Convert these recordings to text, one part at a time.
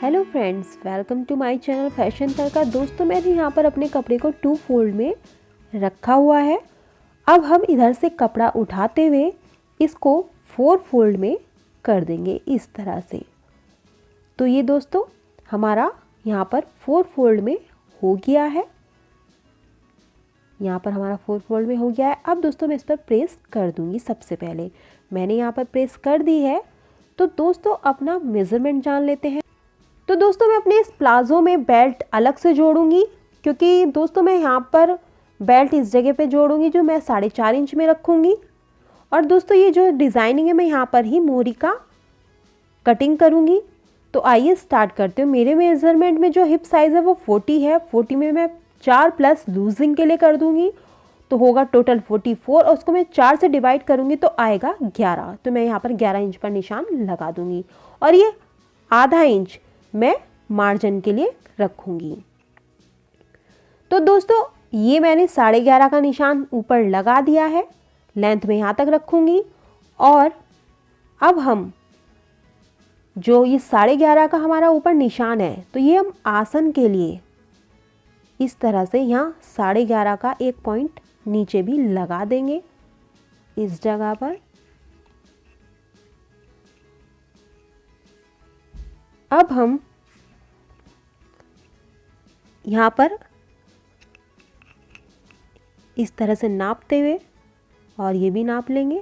Hello friends, welcome to my channel fashion Tadka. दोस्तों, मैंने यहाँ पर अपने कपड़े को 2 फोल्ड में रखा हुआ है। अब हम इधर से कपड़ा उठाते हुए इसको 4 फोल्ड में कर देंगे इस तरह से। तो ये दोस्तों हमारा यहाँ पर 4 फोल्ड में हो गया है। यहाँ पर हमारा 4 फोल्ड में हो गया है। अब दोस्तों मैं इस पर प्रेस कर दूँगी। सबसे पहले मैंने यहाँ पर प्रेस कर दी है। तो दोस्तों अपना मेज़रमेंट जान लेते हैं। तो दोस्तों मैं अपने इस प्लाज़ो में बेल्ट अलग से जोड़ूंगी, क्योंकि दोस्तों मैं यहाँ पर बेल्ट इस जगह पे जोड़ूंगी जो मैं 4.5 इंच में रखूंगी। और दोस्तों ये जो डिज़ाइनिंग है मैं यहाँ पर ही मोहरी का कटिंग करूंगी। तो आइए स्टार्ट करते हो। मेरे मेजरमेंट में जो हिप साइज़ है वो 40 है। 40 में मैं 4 प्लस लूजिंग के लिए कर दूंगी तो होगा टोटल 44, और उसको मैं 4 से डिवाइड करूंगी तो आएगा 11। तो मैं यहाँ पर 11 इंच पर निशान लगा दूंगी और ये आधा इंच मैं मार्जिन के लिए रखूंगी। तो दोस्तों ये मैंने 11.5 का निशान ऊपर लगा दिया है। लेंथ में यहाँ तक रखूंगी। और अब हम जो ये 11.5 का हमारा ऊपर निशान है, तो ये हम आसन के लिए इस तरह से यहाँ 11.5 का एक पॉइंट नीचे भी लगा देंगे इस जगह पर। अब हम यहाँ पर इस तरह से नापते हुए और ये भी नाप लेंगे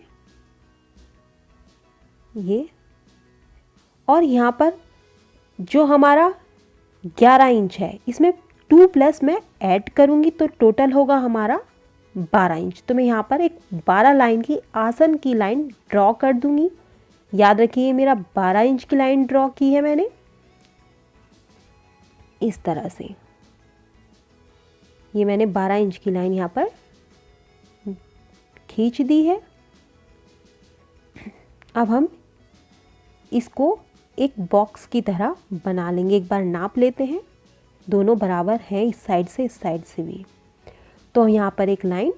ये। और यहाँ पर जो हमारा 11 इंच है इसमें 2 प्लस मैं ऐड करूँगी तो टोटल होगा हमारा 12 इंच। तो मैं यहाँ पर एक 12 लाइन की आसन की लाइन ड्रॉ कर दूँगी। याद रखिए मेरा 12 इंच की लाइन ड्रॉ की है मैंने इस तरह से। ये मैंने 12 इंच की लाइन यहाँ पर खींच दी है। अब हम इसको एक बॉक्स की तरह बना लेंगे। एक बार नाप लेते हैं, दोनों बराबर हैं इस साइड से भी। तो यहाँ पर एक लाइन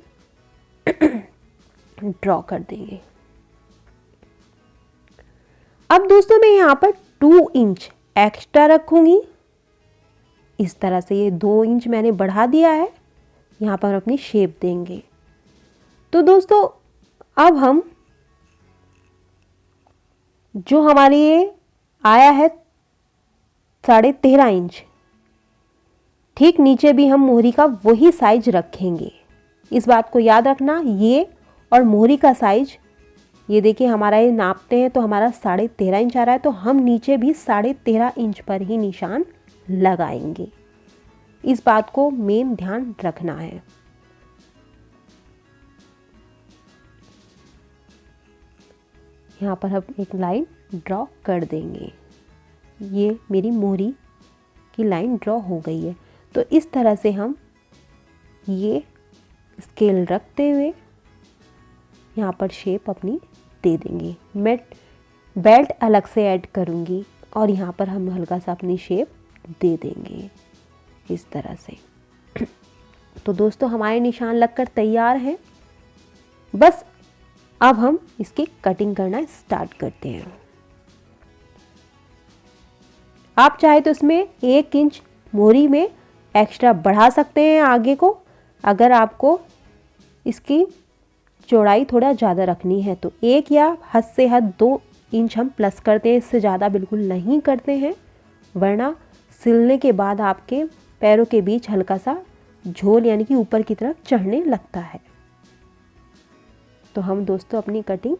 ड्रॉ कर देंगे। अब दोस्तों मैं यहाँ पर 2 इंच एक्स्ट्रा रखूंगी इस तरह से। ये 2 इंच मैंने बढ़ा दिया है। यहाँ पर अपनी शेप देंगे। तो दोस्तों अब हम जो हमारे ये आया है 13.5 इंच, ठीक नीचे भी हम मोहरी का वही साइज रखेंगे। इस बात को याद रखना, ये और मोहरी का साइज, ये देखिए हमारा ये नापते हैं तो हमारा 13.5 इंच आ रहा है। तो हम नीचे भी 13.5 इंच पर ही निशान लगाएंगे। इस बात को मेन ध्यान रखना है। यहाँ पर हम एक लाइन ड्रॉ कर देंगे। ये मेरी मोहरी की लाइन ड्रॉ हो गई है। तो इस तरह से हम ये स्केल रखते हुए यहाँ पर शेप अपनी दे देंगे। मैं बेल्ट अलग से ऐड करूँगी और यहाँ पर हम हल्का सा अपनी शेप दे देंगे इस तरह से। तो दोस्तों हमारे निशान लगकर तैयार हैं। बस अब हम इसकी कटिंग करना स्टार्ट करते हैं। आप चाहे तो इसमें 1 इंच मोहरी में एक्स्ट्रा बढ़ा सकते हैं आगे को, अगर आपको इसकी चौड़ाई थोड़ा ज़्यादा रखनी है तो 1 या हद से हद 2 इंच हम प्लस करते हैं। इससे ज़्यादा बिल्कुल नहीं करते हैं, वरना सिलने के बाद आपके पैरों के बीच हल्का सा झोल यानी कि ऊपर की तरफ चढ़ने लगता है। तो हम दोस्तों अपनी कटिंग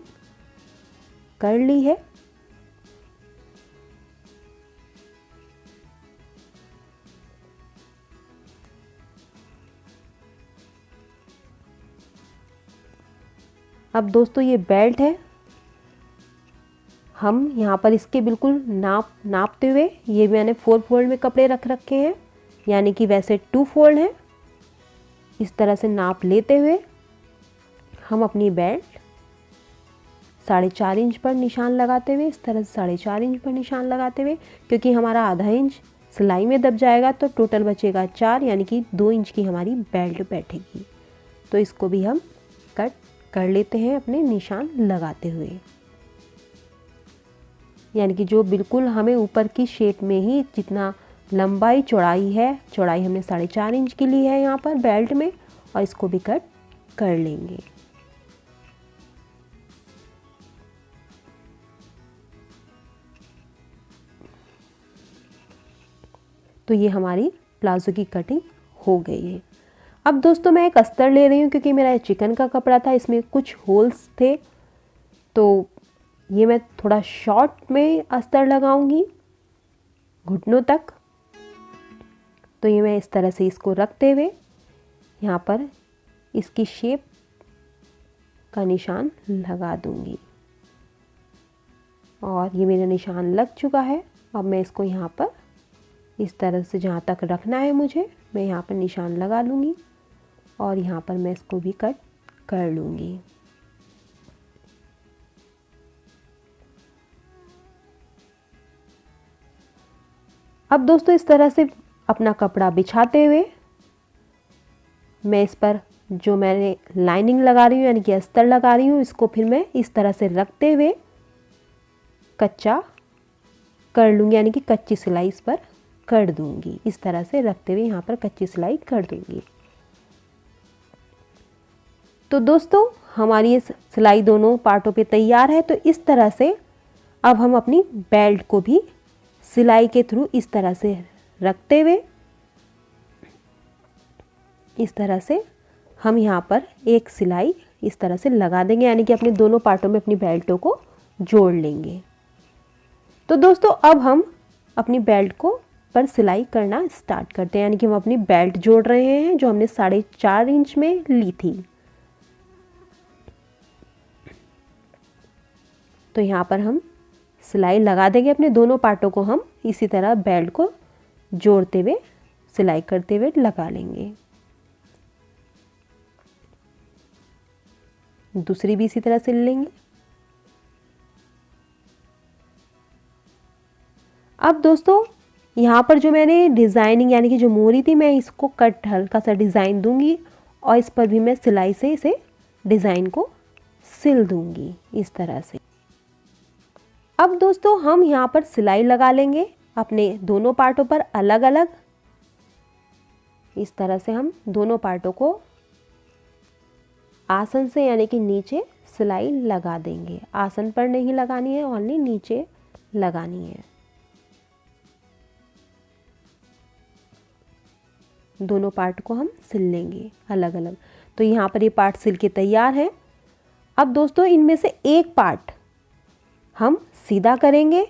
कर ली है। अब दोस्तों ये बेल्ट है, हम यहाँ पर इसके बिल्कुल नापते हुए, ये मैंने 4 फोल्ड में कपड़े रख रखे हैं, यानी कि वैसे 2 फोल्ड हैं। इस तरह से नाप लेते हुए हम अपनी बेल्ट 4.5 इंच पर निशान लगाते हुए, इस तरह से 4.5 इंच पर निशान लगाते हुए, क्योंकि हमारा आधा इंच सिलाई में दब जाएगा तो टोटल बचेगा 4, यानी कि 2 इंच की हमारी बेल्ट बैठेगी। तो इसको भी हम कट कर लेते हैं अपने निशान लगाते हुए। यानी कि जो बिल्कुल हमें ऊपर की शेप में ही जितना लंबाई चौड़ाई है, चौड़ाई हमने 4.5 इंच की ली है यहाँ पर बेल्ट में, और इसको भी कट कर लेंगे। तो ये हमारी प्लाजो की कटिंग हो गई है। अब दोस्तों मैं एक अस्तर ले रही हूँ क्योंकि मेरा चिकन का कपड़ा था, इसमें कुछ होल्स थे, तो ये मैं थोड़ा शॉर्ट में अस्तर लगाऊंगी घुटनों तक। तो ये मैं इस तरह से इसको रखते हुए यहाँ पर इसकी शेप का निशान लगा दूंगी, और ये मेरा निशान लग चुका है। अब मैं इसको यहाँ पर इस तरह से जहाँ तक रखना है मुझे, मैं यहाँ पर निशान लगा लूँगी और यहाँ पर मैं इसको भी कट कर लूँगी। अब दोस्तों इस तरह से अपना कपड़ा बिछाते हुए मैं इस पर जो मैंने लाइनिंग लगा रही हूँ यानी कि अस्तर लगा रही हूँ, इसको फिर मैं इस तरह से रखते हुए कच्चा कर लूँगी, यानी कि कच्ची सिलाई इस पर कर दूँगी। इस तरह से रखते हुए यहाँ पर कच्ची सिलाई कर दूँगी। तो दोस्तों हमारी ये सिलाई दोनों पार्टों पे तैयार है। तो इस तरह से अब हम अपनी बेल्ट को भी सिलाई के थ्रू इस तरह से रखते हुए इस तरह से हम यहाँ पर एक सिलाई इस तरह से लगा देंगे, यानी कि अपने दोनों पार्टों में अपनी बेल्टों को जोड़ लेंगे। तो दोस्तों अब हम अपनी बेल्ट को पर सिलाई करना स्टार्ट करते हैं, यानी कि हम अपनी बेल्ट जोड़ रहे हैं जो हमने 4.5 इंच में ली थी। तो यहाँ पर हम सिलाई लगा देंगे, अपने दोनों पार्टों को हम इसी तरह बेल्ट को जोड़ते हुए सिलाई करते हुए लगा लेंगे। दूसरी भी इसी तरह सिल लेंगे। अब दोस्तों यहाँ पर जो मैंने डिज़ाइनिंग यानी कि जो मोरी थी, मैं इसको कट हल्का सा डिज़ाइन दूंगी और इस पर भी मैं सिलाई से इसे डिज़ाइन को सिल दूंगी इस तरह से। अब दोस्तों हम यहाँ पर सिलाई लगा लेंगे अपने दोनों पार्टों पर अलग अलग। इस तरह से हम दोनों पार्टों को आसन से यानी कि नीचे सिलाई लगा देंगे। आसन पर नहीं लगानी है, ओनली नीचे लगानी है। दोनों पार्ट को हम सिल लेंगे अलग अलग। तो यहाँ पर ये पार्ट सिल के तैयार है। अब दोस्तों इनमें से एक पार्ट हम सीधा करेंगे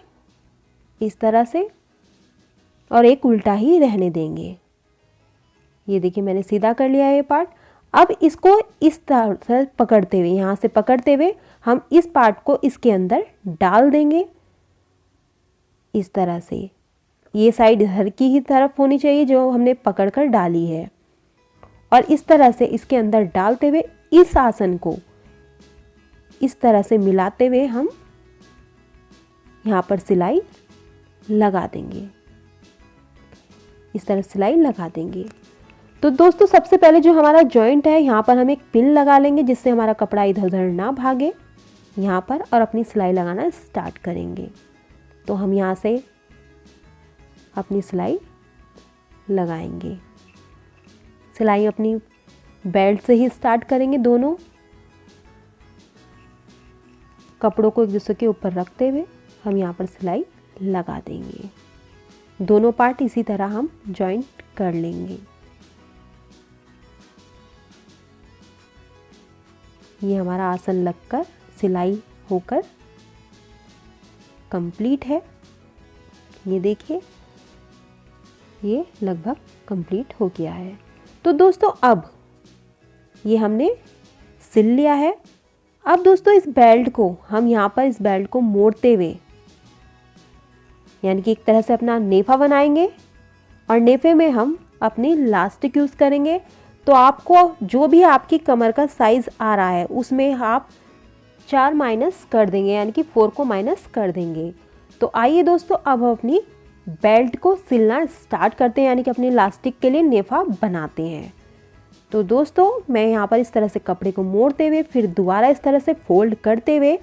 इस तरह से और एक उल्टा ही रहने देंगे। ये देखिए मैंने सीधा कर लिया है ये पार्ट। अब इसको इस तरह से पकड़ते हुए, यहाँ से पकड़ते हुए हम इस पार्ट को इसके अंदर डाल देंगे इस तरह से। ये साइड इधर की ही तरफ होनी चाहिए जो हमने पकड़कर डाली है, और इस तरह से इसके अंदर डालते हुए इस आसन को इस तरह से मिलाते हुए हम यहाँ पर सिलाई लगा देंगे। इस तरह सिलाई लगा देंगे। तो दोस्तों सबसे पहले जो हमारा जॉइंट है यहाँ पर हम एक पिन लगा लेंगे जिससे हमारा कपड़ा इधर उधर ना भागे यहाँ पर, और अपनी सिलाई लगाना स्टार्ट करेंगे। तो हम यहाँ से अपनी सिलाई लगाएंगे। सिलाई अपनी बेल्ट से ही स्टार्ट करेंगे। दोनों कपड़ों को एक दूसरे के ऊपर रखते हुए हम यहाँ पर सिलाई लगा देंगे। दोनों पार्ट इसी तरह हम जॉइंट कर लेंगे। ये हमारा आसन लगकर सिलाई होकर कंप्लीट है। ये देखिए ये लगभग कंप्लीट हो गया है। तो दोस्तों अब ये हमने सिल लिया है। अब दोस्तों इस बेल्ट को हम यहाँ पर इस बेल्ट को मोड़ते हुए यानी कि एक तरह से अपना नेफा बनाएंगे, और नेफे में हम अपनी लास्टिक यूज़ करेंगे। तो आपको जो भी आपकी कमर का साइज़ आ रहा है उसमें आप 4 माइनस कर देंगे, यानी कि 4 को माइनस कर देंगे। तो आइए दोस्तों अब अपनी बेल्ट को सिलना स्टार्ट करते हैं, यानी कि अपनी लास्टिक के लिए नेफा बनाते हैं। तो दोस्तों मैं यहाँ पर इस तरह से कपड़े को मोड़ते हुए फिर दोबारा इस तरह से फोल्ड करते हुए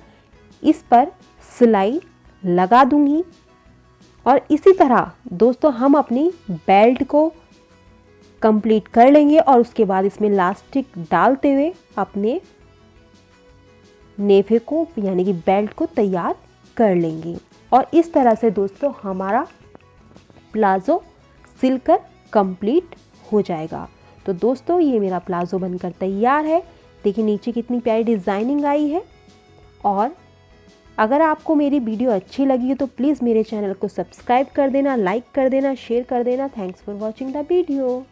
इस पर सिलाई लगा दूंगी। और इसी तरह दोस्तों हम अपनी बेल्ट को कंप्लीट कर लेंगे और उसके बाद इसमें इलास्टिक डालते हुए अपने नेफे को यानी कि बेल्ट को तैयार कर लेंगे। और इस तरह से दोस्तों हमारा प्लाज़ो सिलकर कंप्लीट हो जाएगा। तो दोस्तों ये मेरा प्लाज़ो बनकर तैयार है। देखिए नीचे कितनी प्यारी डिज़ाइनिंग आई है। और अगर आपको मेरी वीडियो अच्छी लगी है तो प्लीज़ मेरे चैनल को सब्सक्राइब कर देना, लाइक कर देना, शेयर कर देना। Thanks for watching the video.